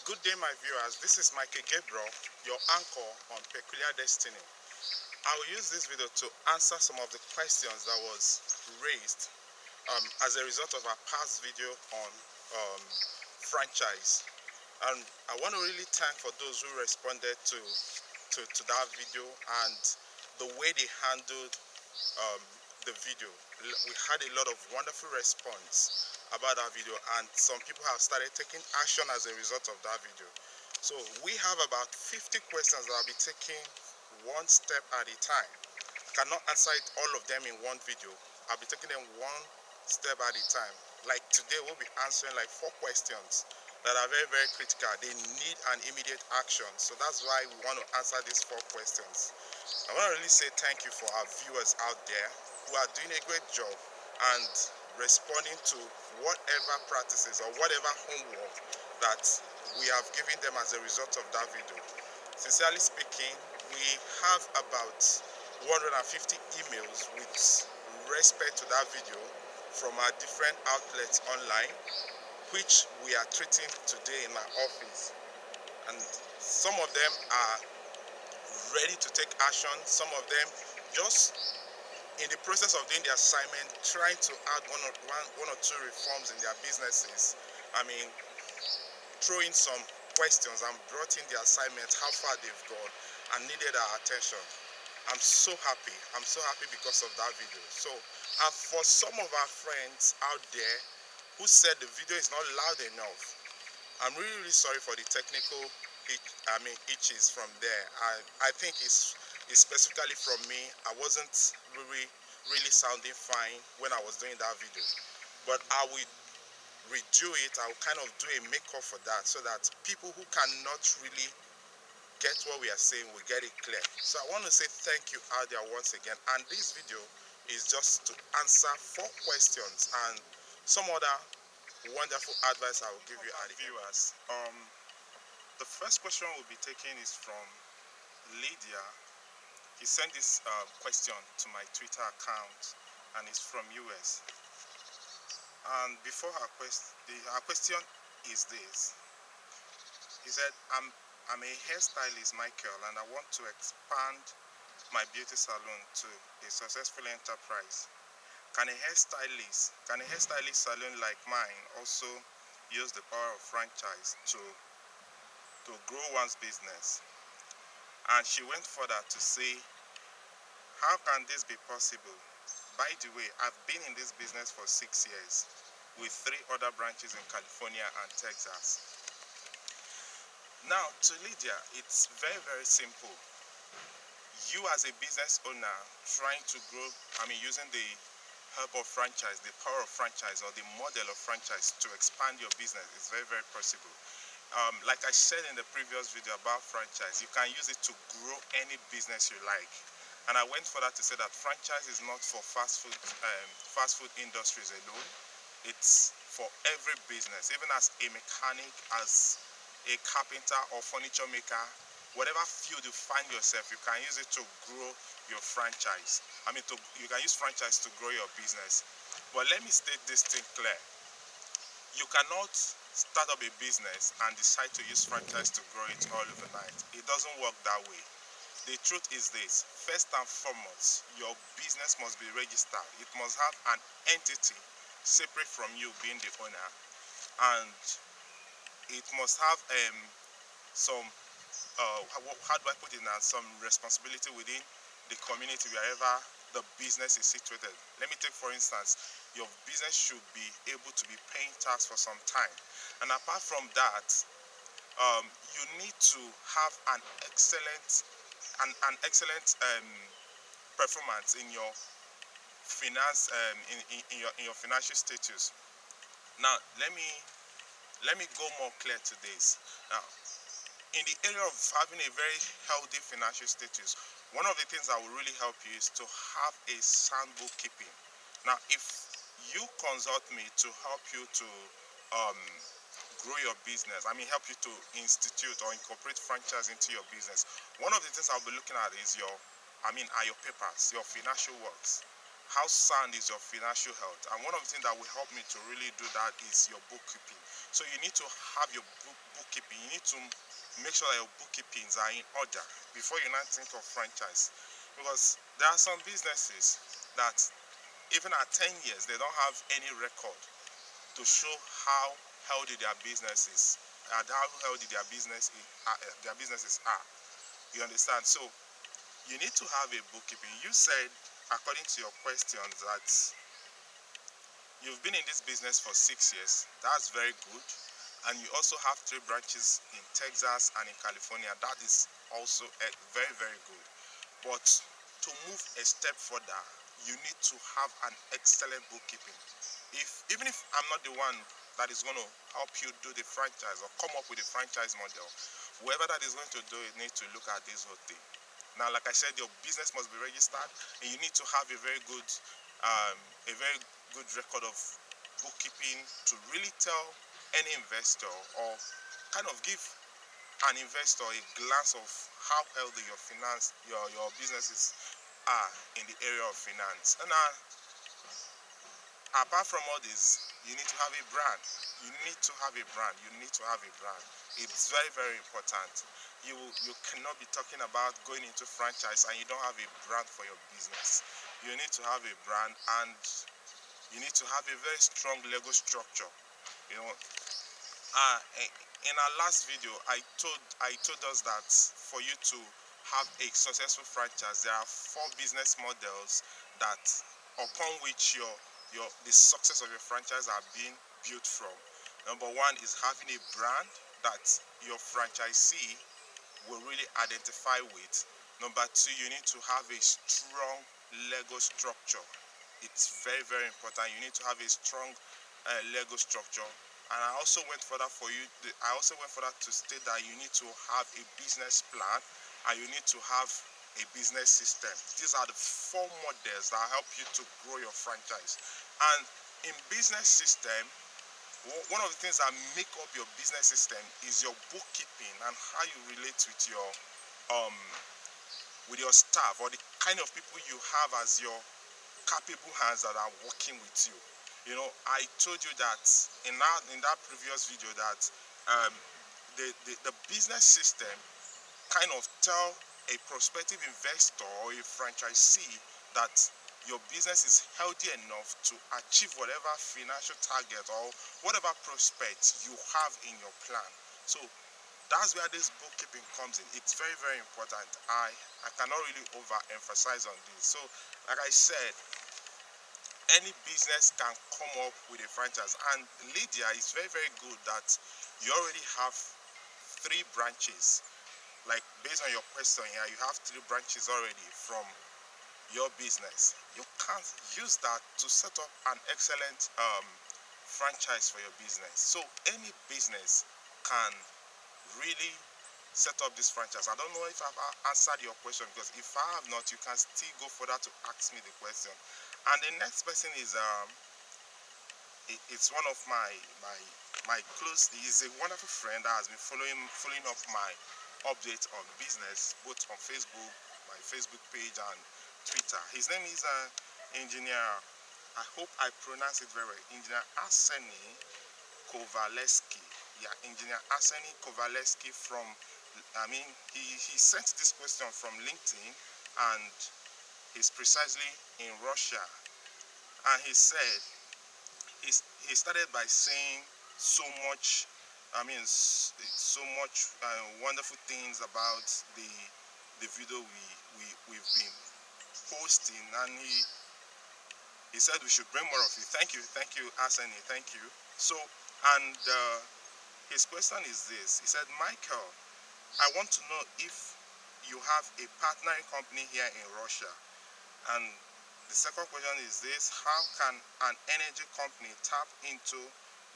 Good day, my viewers. This is Michael Gabriel, your anchor on Peculiar Destiny. I will use this video to answer some of the questions that was raised as a result of our past video on franchise. And I want to really thank for those who responded to that video and the way they handled um, the video. We had a lot of wonderful response about that video, and some people have started taking action as a result of that video. So we have about 50 questions that I'll be taking one step at a time. I cannot answer it all of them in one video. I'll be taking them one step at a time. Like today, we'll be answering like 4 questions that are very, very critical. They need an immediate action. So that's why we want to answer these 4 questions. I want to really say thank you for our viewers out there who are doing a great job and responding to whatever practices or whatever homework that we have given them as a result of that video. Sincerely speaking, we have about 150 emails with respect to that video from our different outlets online, which we are treating today in my office. And some of them are ready to take action, some of them just in the process of doing the assignment, trying to add one or two reforms in their businesses. I mean, throw in some questions and brought in the assignment, how far they've gone, and needed our attention. I'm so happy because of that video. So, and for some of our friends out there who said the video is not loud enough, I'm really sorry for the technical itches from there. I think it's specifically from me. I wasn't really sounding fine when I was doing that video, but I will redo it. I'll kind of do a makeup for that so that people who cannot really get what we are saying will get it clear. So I want to say thank you out there once again, and this video is just to answer 4 questions and some other wonderful advice I will give you, our viewers. The first question we'll be taking is from Lydia. He sent this question to my Twitter account, and it's from US. And before her question is this. He said, I'm a hairstylist, Michael, and I want to expand my beauty salon to a successful enterprise. Can a hairstylist salon like mine also use the power of franchise to grow one's business? And she went further to say, how can this be possible? By the way, I've been in this business for 6 years with 3 other branches in California and Texas. Now, to Lydia, it's very, very simple. You as a business owner trying to grow, using the help of franchise, the power of franchise or the model of franchise to expand your business is very, very possible. Like I said in the previous video about franchise, you can use it to grow any business you like. And I went further to say that franchise is not for fast food industries alone. It's for every business, even as a mechanic, as a carpenter or furniture maker, whatever field you find yourself, you can use it to grow your franchise. You can use franchise to grow your business. But let me state this thing clear. You cannot start up a business and decide to use franchise to grow it all overnight. It doesn't work that way. The truth is this: first and foremost, your business must be registered. It must have an entity separate from you being the owner, and it must have some how do I put it now, some responsibility within the community wherever the business is situated. Let me take for instance, your business should be able to be paying tax for some time, and apart from that, you need to have an excellent performance in your finance, in your financial status. Now let me go more clear to this. Now, in the area of having a very healthy financial status, one of the things that will really help you is to have a sound bookkeeping. Now, if you consult me to help you to grow your business, help you to institute or incorporate franchise into your business, one of the things I'll be looking at is your papers, your financial works. how sound is your financial health? And one of the things that will help me to really do that is your bookkeeping. So you need to have your bookkeeping. You need to make sure that your bookkeepings are in order before you now think of franchise. Because there are some businesses that even at 10 years, they don't have any record to show how healthy their business is and how healthy their businesses are. You understand? So you need to have a bookkeeping. You said, according to your questions, that you've been in this business for 6 years. That's very good. And you also have 3 branches in Texas and in California. That is also very, very good. But to move a step further, you need to have an excellent bookkeeping. Even if I'm not the one that is going to help you do the franchise or come up with a franchise model, whoever that is going to do it needs to look at this whole thing. Now, like I said, your business must be registered, and you need to have a very good record of bookkeeping to really tell any investor, or kind of give an investor a glance of how healthy your businesses are in the area of finance. And apart from all this, you need to have a brand. You need to have a brand. You need to have a brand. It's very, very important. You cannot be talking about going into franchise and you don't have a brand for your business. You need to have a brand, and you need to have a very strong Lego structure. You know, in our last video, I told us that for you to have a successful franchise, there are 4 business models that upon which the success of your franchise are being built from. Number 1 is having a brand that your franchisee will really identify with. Number 2, you need to have a strong Lego structure. It's very, very important. You need to have a strong Lego structure. And I also went further to state that you need to have a business plan, and you need to have a business system. These are the 4 models that help you to grow your franchise. And in business system, one of the things that make up your business system is your bookkeeping and how you relate with your staff, or the kind of people you have as your capable hands that are working with you. You know, I told you that in that previous video that the business system kind of tell a prospective investor or a franchisee that your business is healthy enough to achieve whatever financial target or whatever prospects you have in your plan. So that's where this bookkeeping comes in. It's very, very important. I cannot really overemphasize on this. So like I said, any business can come up with a franchise, and Lydia, is very, very good that you already have 3 branches. Like, based on your question here, you have 3 branches already from your business. You can use that to set up an excellent franchise for your business. So any business can really set up this franchise. I don't know if I've answered your question, because if I have not, you can still go further to ask me the question. And the next person is it's one of my close. He's a wonderful friend that has been following up my updates on business, both on Facebook, my Facebook page, and Twitter. His name is Engineer, I hope I pronounce it very well, Engineer Arseny Kowaleski. Yeah, Engineer Arseny Kowaleski from, he sent this question from LinkedIn, and he's precisely in Russia. And he said, he started by saying so much, wonderful things about the video we've been posting, and he said we should bring more of it. Thank you, Arseny, thank you. So, and his question is this. He said, Michael, I want to know if you have a partnering company here in Russia. And the second question is this: how can an energy company tap into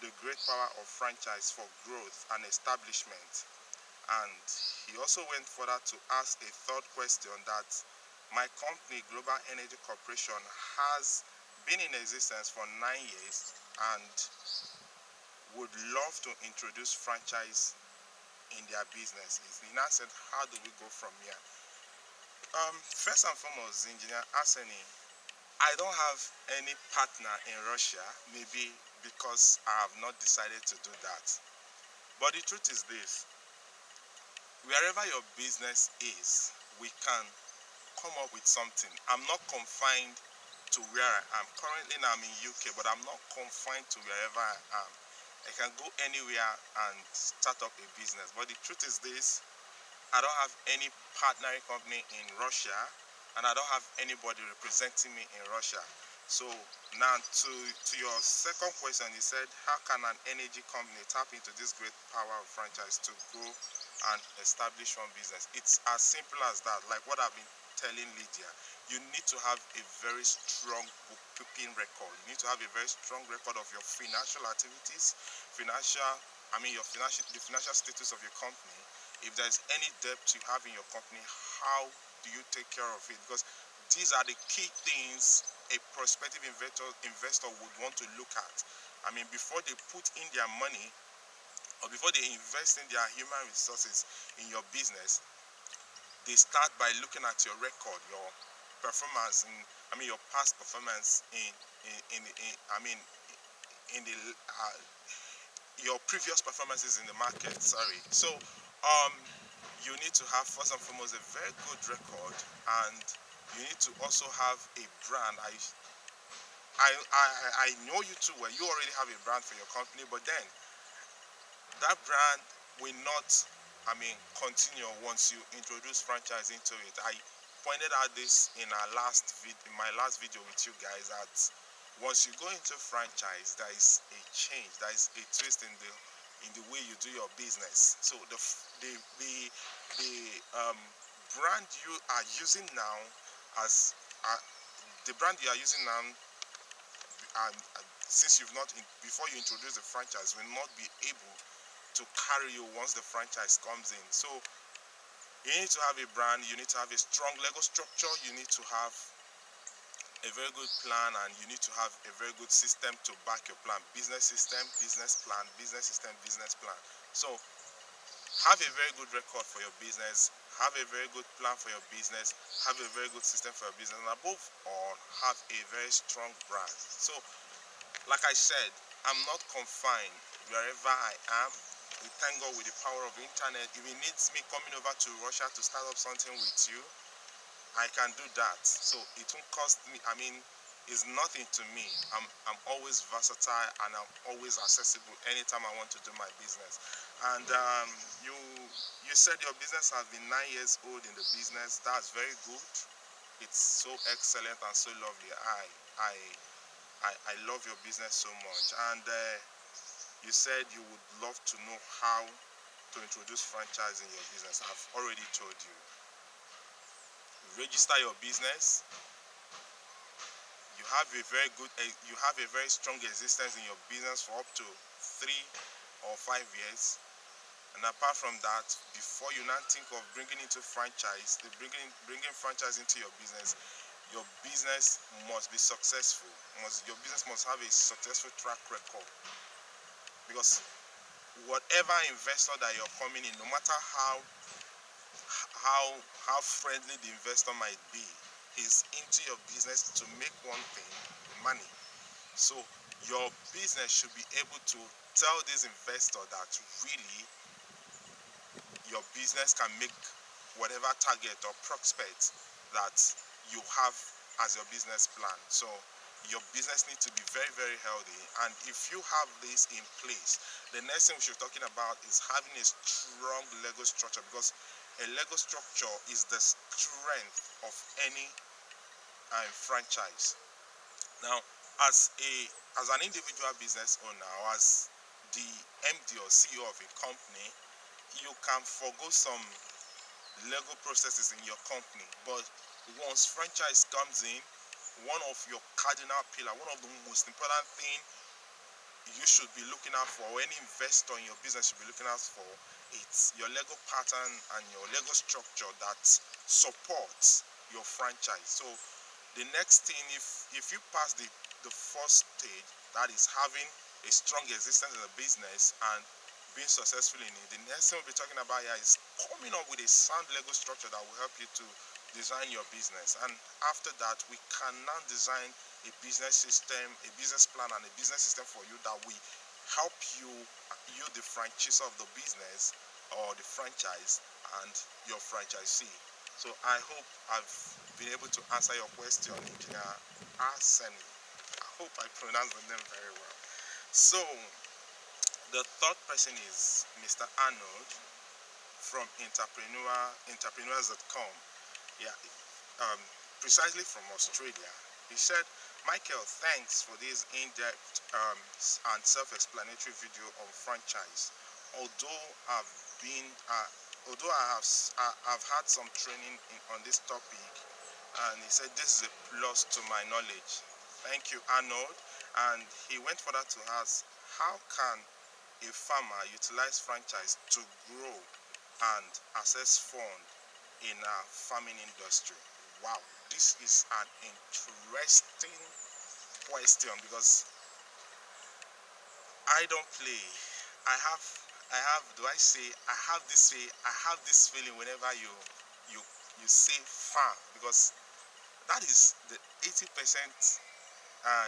the great power of franchise for growth and establishment? And he also went further to ask a third question, that my company, Global Energy Corporation, has been in existence for 9 years and would love to introduce franchise in their businesses. He now said, how do we go from here? First and foremost, Engineer Arseny, I don't have any partner in Russia, maybe because I have not decided to do that. But the truth is this, wherever your business is, we can come up with something. I'm not confined to where I am. Currently now I'm in UK, but I'm not confined to wherever I am. I can go anywhere and start up a business. But the truth is this, I don't have any partnering company in Russia, and I don't have anybody representing me in Russia. So now to your second question, you said, how can an energy company tap into this great power of franchise to grow and establish one business? It's as simple as that. Like what I've been telling Lydia, you need to have a very strong bookkeeping record. You need to have a very strong record of your financial activities, the financial status of your company. If there's any debt you have in your company, how do you take care of it? Because these are the key things a prospective investor would want to look at. Before they put in their money or before they invest in their human resources in your business, they start by looking at your record, your performance, your past performance in the your previous performances in the market. Sorry. So, you need to have first and foremost a very good record, and you need to also have a brand. I know you too well. You already have a brand for your company, but then that brand will not, continue once you introduce franchise into it. I pointed out this in my last video with you guys, that once you go into franchise, there is a change, there is a twist in the way you do your business. So the brand you are using now, as the brand you are using now, since you've not before you introduce the franchise, will not be able to carry you once the franchise comes in. So you need to have a brand, you need to have a strong Lego structure, you need to have a very good plan, and you need to have a very good system to back your plan. Business system, business plan, business system, business plan. So have a very good record for your business, have a very good plan for your business, have a very good system for your business, and above all, have a very strong brand. So like I said, I'm not confined wherever I am. We thank God with the power of the internet. If it needs me coming over to Russia to start up something with you, I can do that. So it won't cost me, it's nothing to me. I'm always versatile, and I'm always accessible anytime I want to do my business. And you said your business has been 9 years old in the business. That's very good. It's so excellent and so lovely. I love your business so much. And you said you would love to know how to introduce franchise in your business. I've already told you. Register your business. You have a very strong existence in your business for up to 3 or 5 years. And apart from that, before you now think of bringing franchise into your business must be successful. Your business must have a successful track record. Because whatever investor that you're coming in, no matter how friendly the investor might be, he's into your business to make one thing, money. So your business should be able to tell this investor that really your business can make whatever target or prospect that you have as your business plan. So your business needs to be very, very healthy. And if you have this in place, the next thing we should be talking about is having a strong Lego structure, because a Lego structure is the strength of any franchise. Now, as an individual business owner, or as the MD or CEO of a company, you can forgo some Lego processes in your company, but once franchise comes in, one of your cardinal pillar, one of the most important thing you should be looking out for, or any investor in your business should be looking out for, it's your Lego pattern and your Lego structure that supports your franchise. So the next thing, if you pass the first stage, that is having a strong existence in the business and being successful in it, the next thing we'll be talking about here is coming up with a sound Lego structure that will help you to design your business, and after that we can now design a business system, a business plan, and a business system for you that will help you, the franchisor of the business or the franchise, and your franchisee. So I hope I've been able to answer your question, Engineer Arseni. I hope I pronounced the name very well. So the third person is Mr. Arnold from entrepreneurs.com. Yeah, um, precisely from Australia. He said, Michael, thanks for this in-depth and self-explanatory video on franchise. Although I've been, although I've had some training on this topic, and he said this is a plus to my knowledge. Thank you, Arnold. And he went further to ask, how can a farmer utilize franchise to grow and access fund in our farming industry? Wow, this is an interesting question, because I don't play. I have this feeling whenever you say farm, because that is the 80%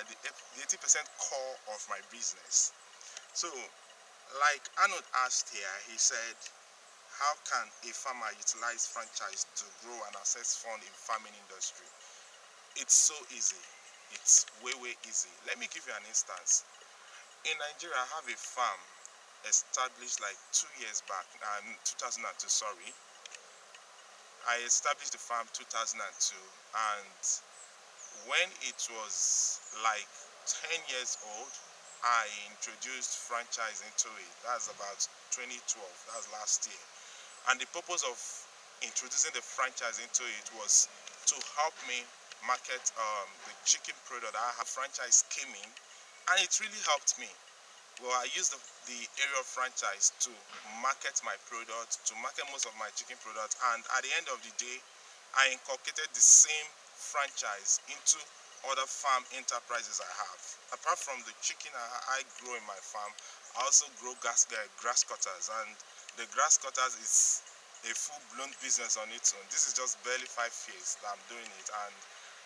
the 80% core of my business. So, like Arnold asked here, he said, how can a farmer utilize franchise to grow and access fund in farming industry? It's so easy. It's way easy. Let me give you an instance. In Nigeria, I have a farm established like 2 years back, 2002, sorry. I established the farm 2002, and when it was like 10 years old, I introduced franchise into it. That's about 2012, that's last year. And the purpose of introducing the franchise into it was to help me market the chicken product. I have franchise came in, and it really helped me. Well, I used the area of franchise to market my product, to market most of my chicken products, and at the end of the day, I inculcated the same franchise into other farm enterprises I have. Apart from the chicken I grow in my farm, I also grow grass cutters, and the grass cutters is a full-blown business on its own. This is just barely 5 years that I'm doing it, and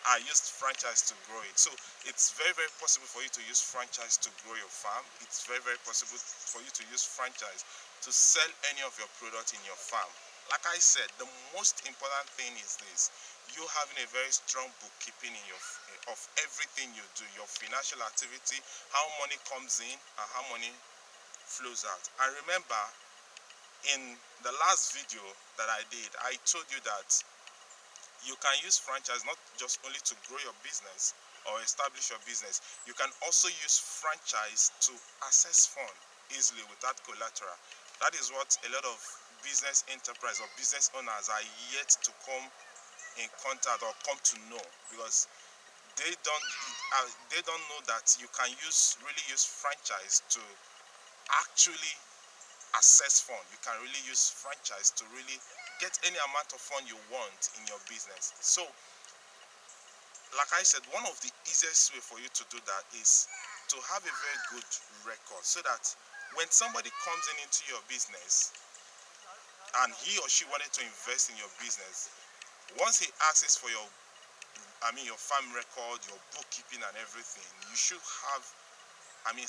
I used franchise to grow it. So it's very possible for you to use franchise to grow your farm. It's very possible for you to use franchise to sell any of your product in your farm. Like I said, the most important thing is this: you having a very strong bookkeeping of everything you do, your financial activity, how money comes in and how money flows out. And remember, in the last video that I did, I told you that you can use franchise not just only to grow your business or establish your business. You can also use franchise to access fund easily without collateral. That is what a lot of business enterprise or business owners are yet to come in contact or come to know, because they don't know that you can really use franchise to actually access fund. You can really use franchise to really get any amount of fund you want in your business. So, like I said, one of the easiest way for you to do that is to have a very good record, so that when somebody comes into your business and he or she wanted to invest in your business, once he asks for your farm record, your bookkeeping and everything, you should have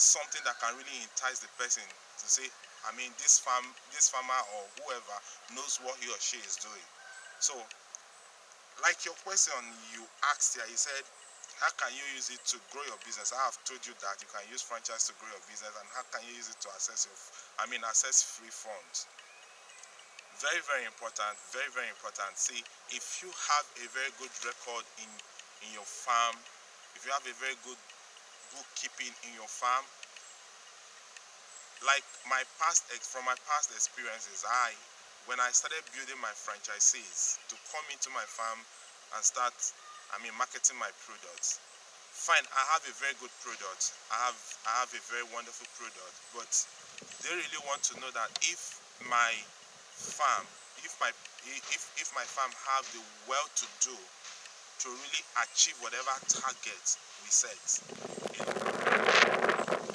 something that can really entice the person to say, this farmer or whoever knows what he or she is doing. So, like your question you asked here, you said, how can you use it to grow your business? I have told you that you can use franchise to grow your business, and how can you use it to access free funds? Very important, very important. See, if you have a very good record in your farm, if you have a very good bookkeeping in your farm, like from my past experiences, when I started building my franchisees to come into my farm and start marketing my products, fine, I have a very good product, I have a very wonderful product, but they really want to know that if my farm have the well-to-do to really achieve whatever target we set,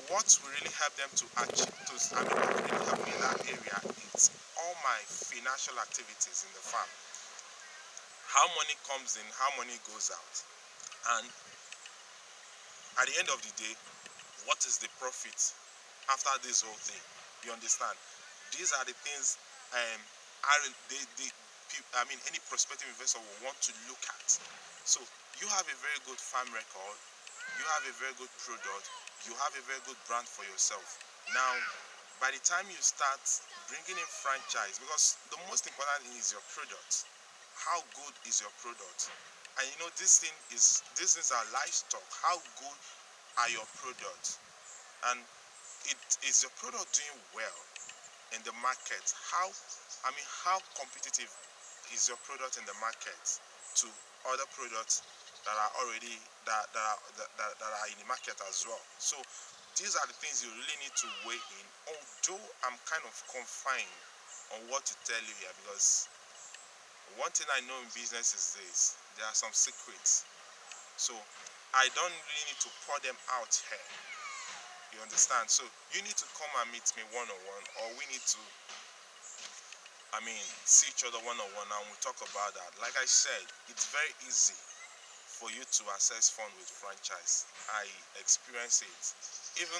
what will really help them to achieve, what will really help me in that area, it's all my financial activities in the farm. how money comes in, how money goes out, and at the end of the day, what is the profit after this whole thing? You understand? These are the things any prospective investor will want to look at. So you have a very good farm record, you have a very good product, you have a very good brand for yourself. Now, by the time you start bringing in franchise, because the most important thing is your product. How good is your product? And you know, these things are livestock. How good are your products? And is your product doing well in the market? How competitive is your product in the market to other products that are already that are in the market as well? So these are the things you really need to weigh in. Although I'm kind of confined on what to tell you here, because one thing I know in business is this: there are some secrets. So I don't really need to pour them out here. You understand? So you need to come and meet me one-on-one, or we need to see each other one-on-one, and we'll talk about that. Like I said, it's very easy for you to access fund with franchise. I experience it. Even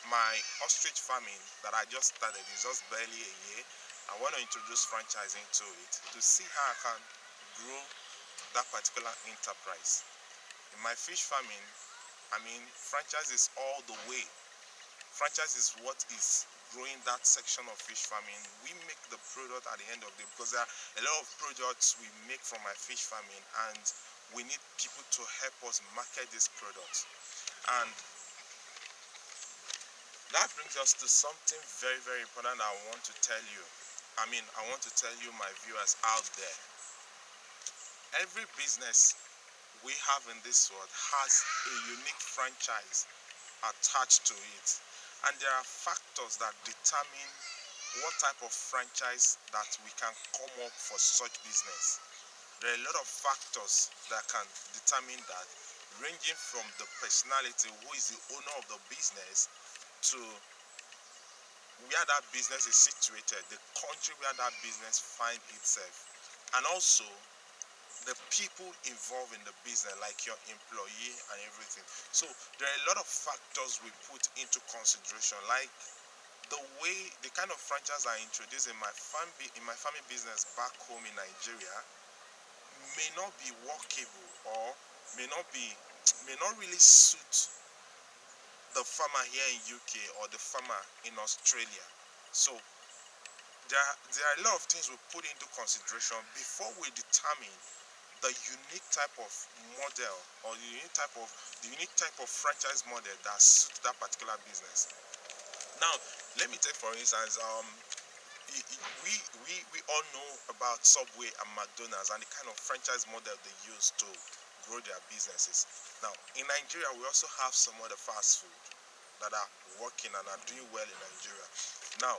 my ostrich farming that I just started is just barely a year. I want to introduce franchising to it to see how I can grow that particular enterprise. In my fish farming, franchise is all the way. Franchise is what is growing that section of fish farming. We make the product at the end of the day, because there are a lot of products we make from my fish farming, and we need people to help us market these products. And that brings us to something very, very important I want to tell you. I want to tell you, my viewers out there. Every business we have in this world has a unique franchise attached to it. And there are factors that determine what type of franchise that we can come up for such business. There are a lot of factors that can determine that, ranging from the personality, who is the owner of the business, to where that business is situated, the country where that business finds itself, and also the people involved in the business, like your employee and everything. So there are a lot of factors we put into consideration, like the kind of franchise I introduced in my family business back home in Nigeria may not be workable, or may not really suit the farmer here in UK or the farmer in Australia. So there are a lot of things we put into consideration before we determine the unique type of model, or the unique type of franchise model that suits that particular business. Now, let me take for instance, we all know about Subway and McDonald's and the kind of franchise model they use to grow their businesses. Now, in Nigeria, we also have some other fast food that are working and are doing well in Nigeria. Now,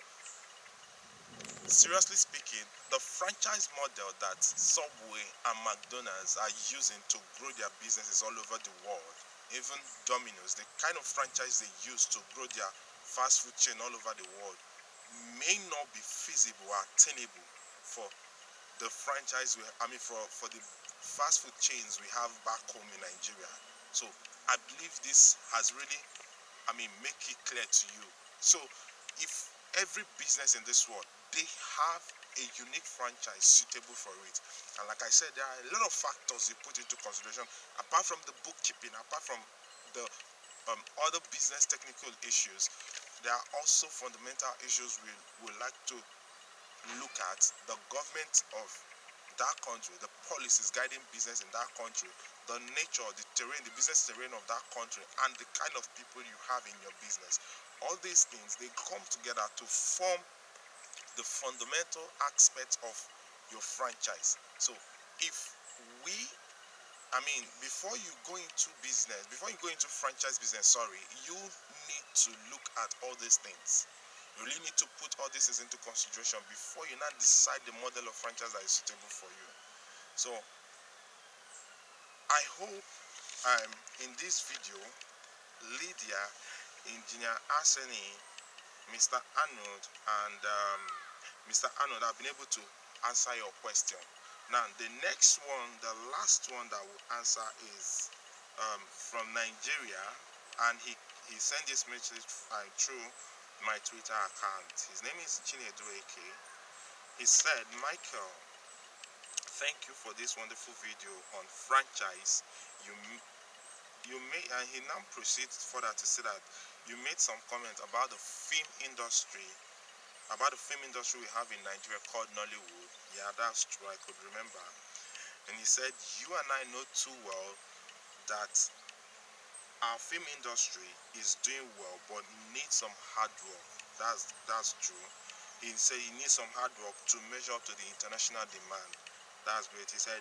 seriously speaking, the franchise model that Subway and McDonald's are using to grow their businesses all over the world, even Domino's, the kind of franchise they use to grow their fast food chain all over the world, may not be feasible or attainable for the franchise for the fast food chains we have back home in Nigeria. So I believe this has really make it clear to you. So if every business in this world, they have a unique franchise suitable for it, and like I said, there are a lot of factors you put into consideration, apart from the bookkeeping, apart from the other business technical issues. There are also fundamental issues we would like to look at: the government of that country, the policies guiding business in that country, the nature, the terrain, the business terrain of that country, and the kind of people you have in your business. All these things, they come together to form the fundamental aspects of your franchise. So if before you go into franchise business, you need to look at all these things. You really need to put all these things into consideration before you now decide the model of franchise that is suitable for you. So I hope in this video, Lydia, Engineer Arsene, Mr. Arnold, and Mr. Arnold have been able to answer your question. Now the next one, the last one that will answer is from Nigeria, and he sent this message through my Twitter account. His name is Chinedu AK. He said, Michael, thank you for this wonderful video on franchise. You made, and he now proceeds further to say that you made some comments about the film industry, we have in Nigeria called Nollywood. Yeah, that's true, I could remember. And he said, you and I know too well that our film industry is doing well, but needs some hard work. That's true. He said he needs some hard work to measure up to the international demand. That's great. He said,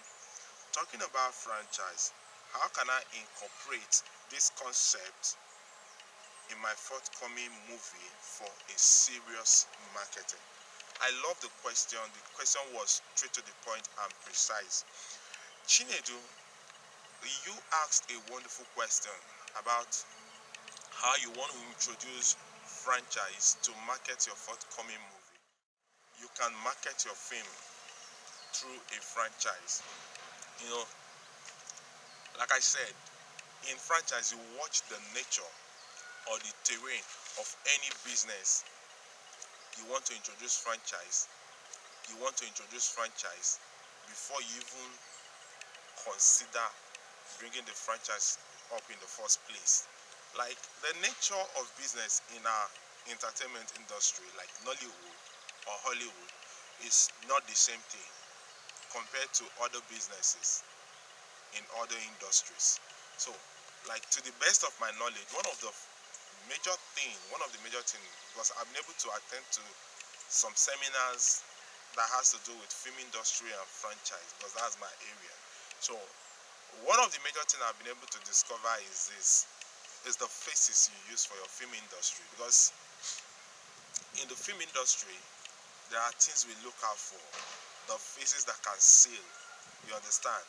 talking about franchise, how can I incorporate this concept in my forthcoming movie for a serious marketing? I love the question. The question was straight to the point and precise. Chinedu, you asked a wonderful question about how you want to introduce franchise to market your forthcoming movie. You can market your film through a franchise. You know, like I said, in franchise you watch the nature or the terrain of any business. You want to introduce franchise. You want to introduce franchise before you even consider bringing the franchise up in the first place. Like the nature of business in our entertainment industry, like Nollywood or Hollywood, is not the same thing compared to other businesses in other industries. So, like, to the best of my knowledge, one of the major things, because I've been able to attend to some seminars that has to do with film industry and franchise, because that's my area. So one of the major things I've been able to discover is the faces you use for your film industry. Because in the film industry, there are things we look out for. The faces that can sell, you understand?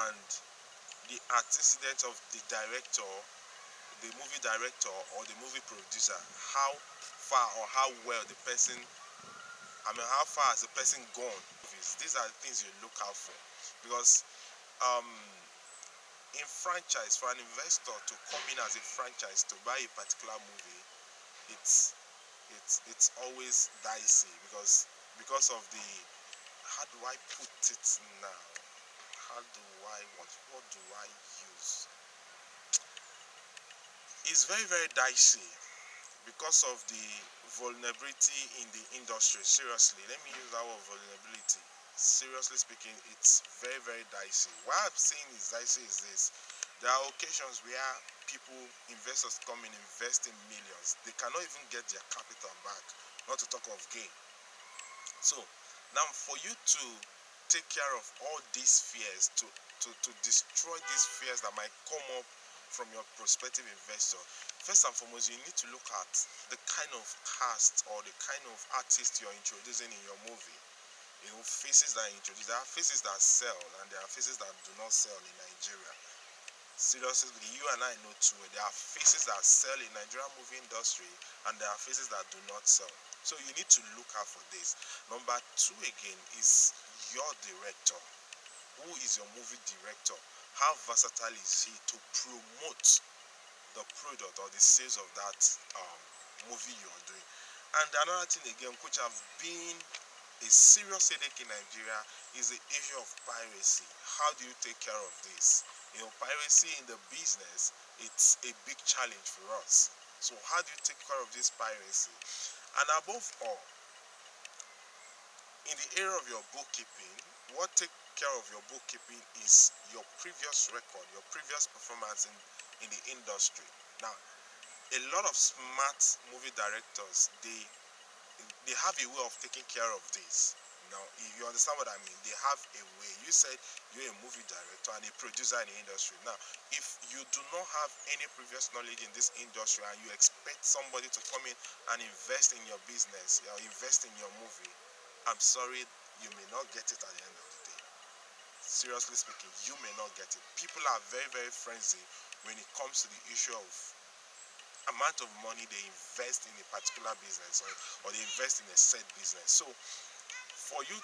And the antecedents of the director, the movie director or the movie producer, how far or how well the person, how far has the person gone? These are the things you look out for. Because in franchise, for an investor to come in as a franchise to buy a particular movie, it's always dicey because of the, how do I put it now? What do I use? It's very, very dicey because of the vulnerability in the industry. Seriously, let me use that word, vulnerability. Seriously speaking, it's very, very dicey. Why I'm saying it's dicey is this: there are occasions where investors come in, invest in millions. They cannot even get their capital back, not to talk of gain. So now, for you to take care of all these fears, to destroy these fears that might come up from your prospective investor, first and foremost, you need to look at the kind of cast or the kind of artist you're introducing in your movie. You know, faces that are introduced. There are faces that sell, and there are faces that do not sell in Nigeria. Seriously, you and I know too. There are faces that sell in Nigerian movie industry, and there are faces that do not sell. So you need to look out for this. Number two again is your director. Who is your movie director? How versatile is he to promote the product or the sales of that movie you are doing? And another thing again, which have been a serious headache in Nigeria, is the issue of piracy. How do you take care of this? You know, piracy in the business, it's a big challenge for us. So how do you take care of this piracy? And above all, in the area of your bookkeeping, what take care of your bookkeeping is your previous record, your previous performance in the industry. Now, a lot of smart movie directors, they have a way of taking care of this. Now, you understand what I mean? They have a way. You said you're a movie director and a producer in the industry. Now, if you do not have any previous knowledge in this industry and you expect somebody to come in and invest in your business or invest in your movie, I'm sorry, you may not get it at the end of the day. Seriously speaking, you may not get it. People are very, very frenzied when it comes to the issue of amount of money they invest in a particular business or they invest in a set business. So for you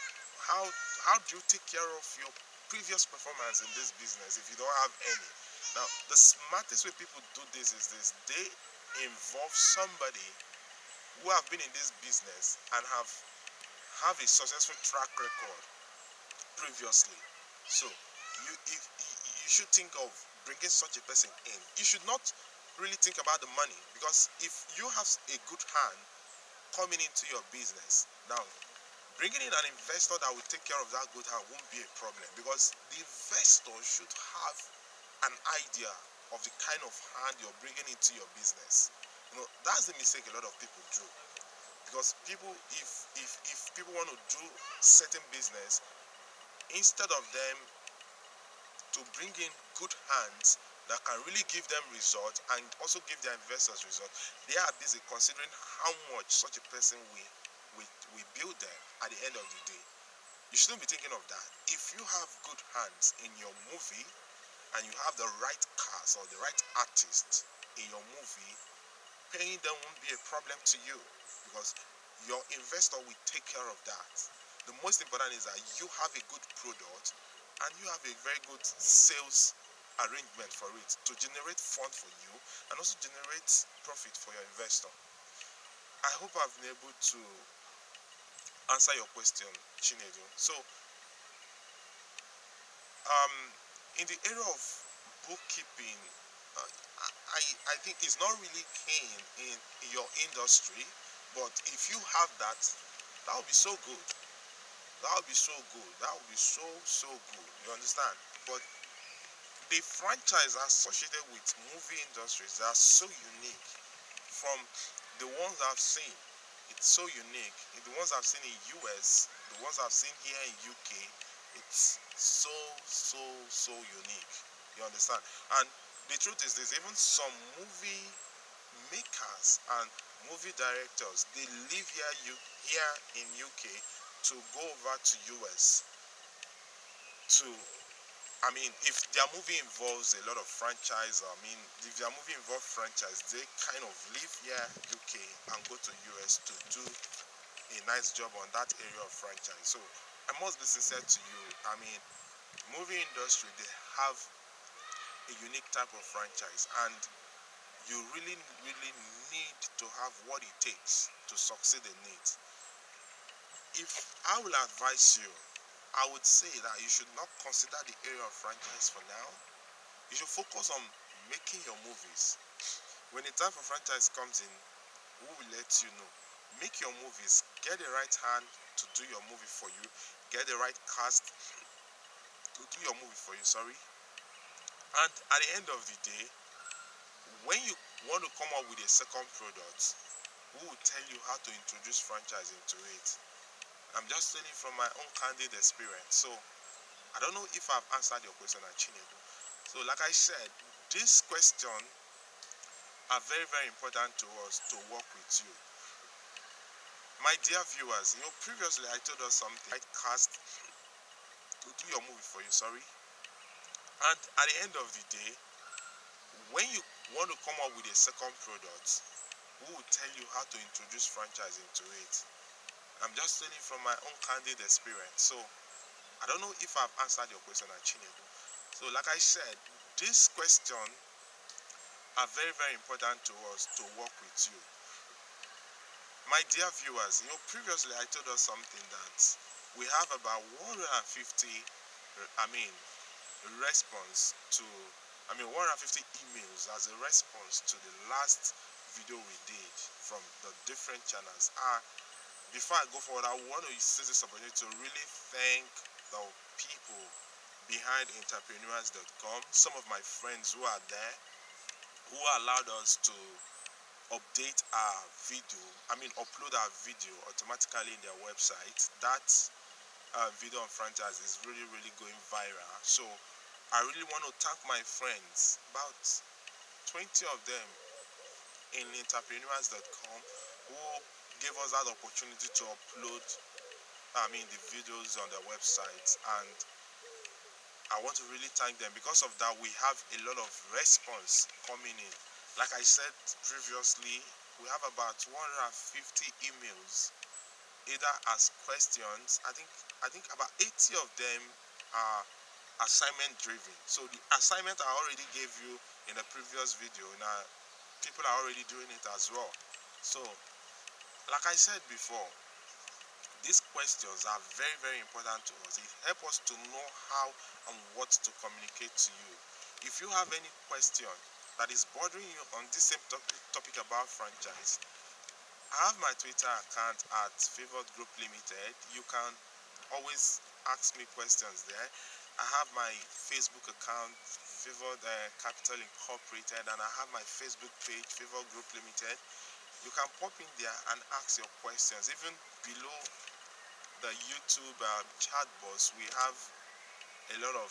how how do you take care of your previous performance in this business if you don't have any? Now, the smartest way people do this is this: they involve somebody who have been in this business and have a successful track record previously. So you should think of bringing such a person in. You should not really think about the money, because if you have a good hand coming into your business now, bringing in an investor that will take care of that good hand won't be a problem, because the investor should have an idea of the kind of hand you're bringing into your business. That's the mistake a lot of people do, because people, if people want to do certain business, instead of them to bring in good hands that can really give them results and also give their investors results, they are busy considering how much such a person will build them at the end of the day. You shouldn't be thinking of that. If you have good hands in your movie and you have the right cast or the right artist in your movie, paying them won't be a problem to you, because your investor will take care of that. The most important is that you have a good product and you have a very good sales arrangement for it to generate fund for you and also generate profit for your investor. I hope I've been able to answer your question, Chinedu. So, in the area of bookkeeping, I think it's not really keen in your industry, but if you have that, that would be so good. That would be so good. That would be so good. You understand? But the franchise associated with movie industries are so unique from the ones I've seen. It's so unique. The ones I've seen in US, the ones I've seen here in UK, it's so unique. You understand? And the truth is this: even some movie makers and movie directors, they live here in UK to go over to US to, I mean, if their movie involves a lot of franchise, if their movie involves franchise, they kind of live here UK and go to US to do a nice job on that area of franchise. So I must be sincere to you. Movie industry, they have a unique type of franchise, and you really need to have what it takes to succeed in it. If I will advise you, I would say that you should not consider the area of franchise for now. You should focus on making your movies. When the time for franchise comes in, we will let you know. Make your movies, get the right hand to do your movie for you, get the right cast to do your movie for you, and at the end of the day, when you want to come up with a second product, we will tell you how to introduce franchise into it. I'm just telling from my own candid experience. So I don't know if I've answered your question, Chinedu. So like I said, these questions are very important to us to work with you. My dear viewers, previously I told us something, right cast to do your movie for you, and at the end of the day, when you want to come up with a second product, we will tell you how to introduce franchise into it. I'm just telling from my own candid experience. So I don't know if I've answered your question, Chinedu. So like I said, these questions are very important to us to work with you. My dear viewers, previously I told us something that we have about 150 response to 150 emails as a response to the last video we did from the different channels. Before I go forward, I want to use this opportunity to really thank the people behind entrepreneurs.com, some of my friends who are there, who allowed us to update our video, upload our video automatically in their website. That video on franchise is really going viral. So I really want to thank my friends, about 20 of them in entrepreneurs.com, who gave us that opportunity to upload the videos on their website, and I want to really thank them. Because of that, we have a lot of response coming in. Like I said previously, we have about 150 emails either as questions. I think about 80 of them are assignment driven. So the assignment I already gave you in the previous video, now people are already doing it as well. So like I said before, these questions are very, very important to us. It helps us to know how and what to communicate to you. If you have any question that is bothering you on this same topic about franchise, I have my Twitter account at Favored Group Limited. You can always ask me questions there. I have my Facebook account, Favored Capital Incorporated, and I have my Facebook page, Favored Group Limited. You can pop in there and ask your questions. Even below the YouTube chat box, we have a lot of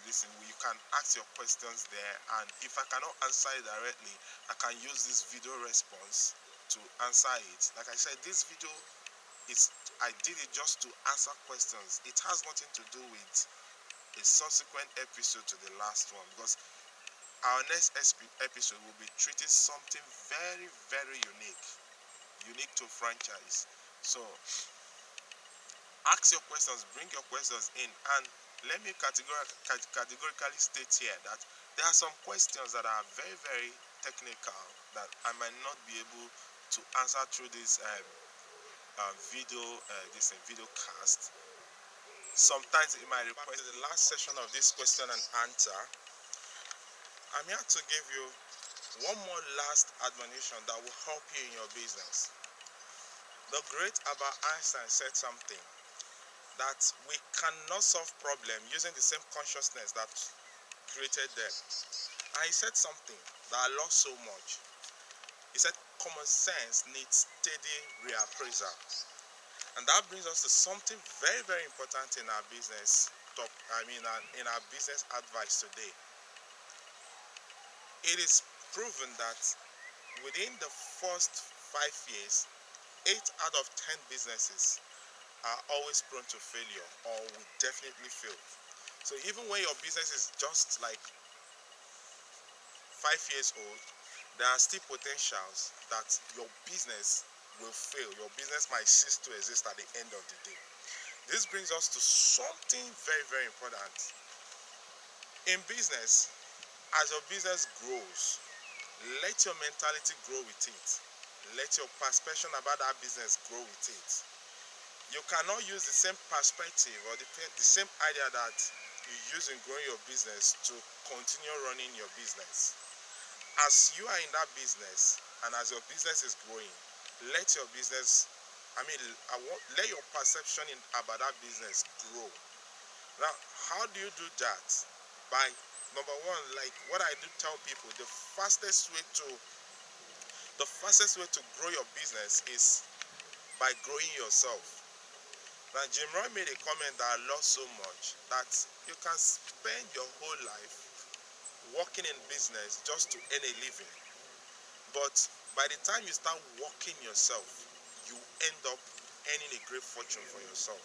you can ask your questions there, and if I cannot answer it directly, I can use this video response to answer it. Like I said, this video I did it just to answer questions. It has nothing to do with a subsequent episode to the last one, because our next episode will be treating something very, very unique to franchise. So ask your questions, bring your questions in, and let me categorically state here that there are some questions that are very, very technical that I might not be able to answer through this video cast. Sometimes it might require the last session of this question and answer. I'm here to give you one more last admonition that will help you in your business. The great Albert Einstein said something, that we cannot solve problems using the same consciousness that created them. And he said something that I love so much. He said common sense needs steady reappraisal. And that brings us to something very, very important in our business in our business advice today. It is proven that within the first 5 years, 8 out of 10 businesses are always prone to failure or will definitely fail. So even when your business is just like 5 years old, there are still potentials that your business will fail. Your business might cease to exist at the end of the day. This brings us to something very, very important. In business, as your business grows, let your mentality grow with it. Let your perception about that business grow with it. You cannot use the same perspective or the same idea that you use in growing your business to continue running your business. As you are in that business and as your business is growing, let your let your perception about that business grow. Now, how do you do that? By number one, like what I do tell people, the fastest way to grow your business is by growing yourself. Now, Jim Roy made a comment that I love so much, that you can spend your whole life working in business just to earn a living. But by the time you start working yourself, you end up earning a great fortune for yourself.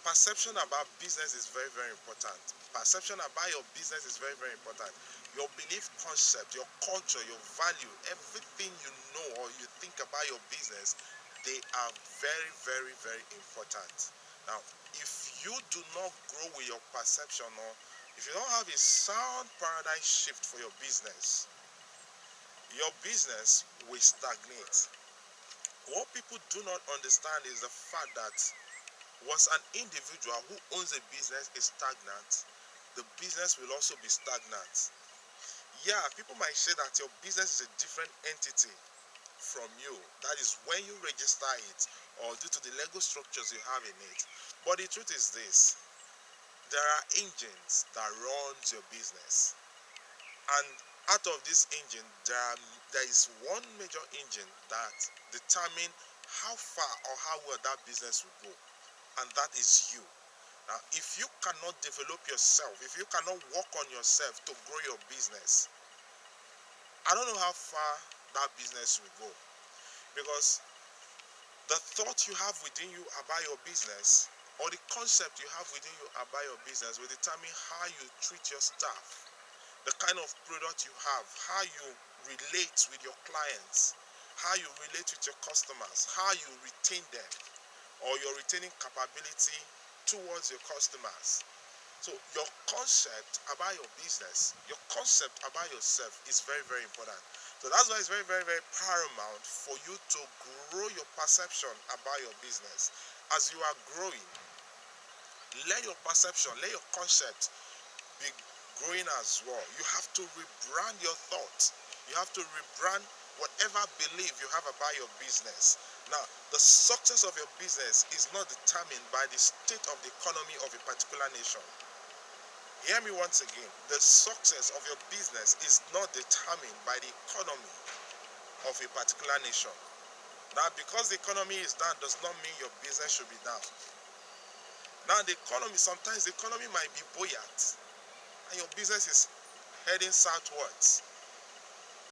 Perception about business is very, very important. Perception about your business is very, very important. Your belief concept, your culture, your value, everything you know or you think about your business, they are very, very, very important. Now, if you do not grow with your perception, or if you don't have a sound paradigm shift for your business will stagnate. What people do not understand is the fact that once an individual who owns a business is stagnant, the business will also be stagnant. Yeah, people might say that your business is a different entity from you. That is when you register it or due to the legal structures you have in it. But the truth is this: there are engines that runs your business, and out of this engine there is one major engine that determines how far or how well that business will go, and that is you. Now, if you cannot develop yourself, if you cannot work on yourself to grow your business, I don't know how far that business will go, because the thought you have within you about your business or the concept you have within you about your business will determine how you treat your staff, the kind of product you have, how you relate with your clients, how you relate with your customers, how you retain them. or your retaining capability towards your customers. So your concept about your business, your concept about yourself is very, very important. So that's why it's very, very, very paramount for you to grow your perception about your business. As you are growing, let your perception, let your concept be growing as well. You have to rebrand your thoughts. You have to rebrand whatever belief you have about your business. Now, the success of your business is not determined by the state of the economy of a particular nation. Hear me once again. The success of your business is not determined by the economy of a particular nation. Now, because the economy is down does not mean your business should be down. Now, the economy, sometimes the economy might be buoyant and your business is heading southwards.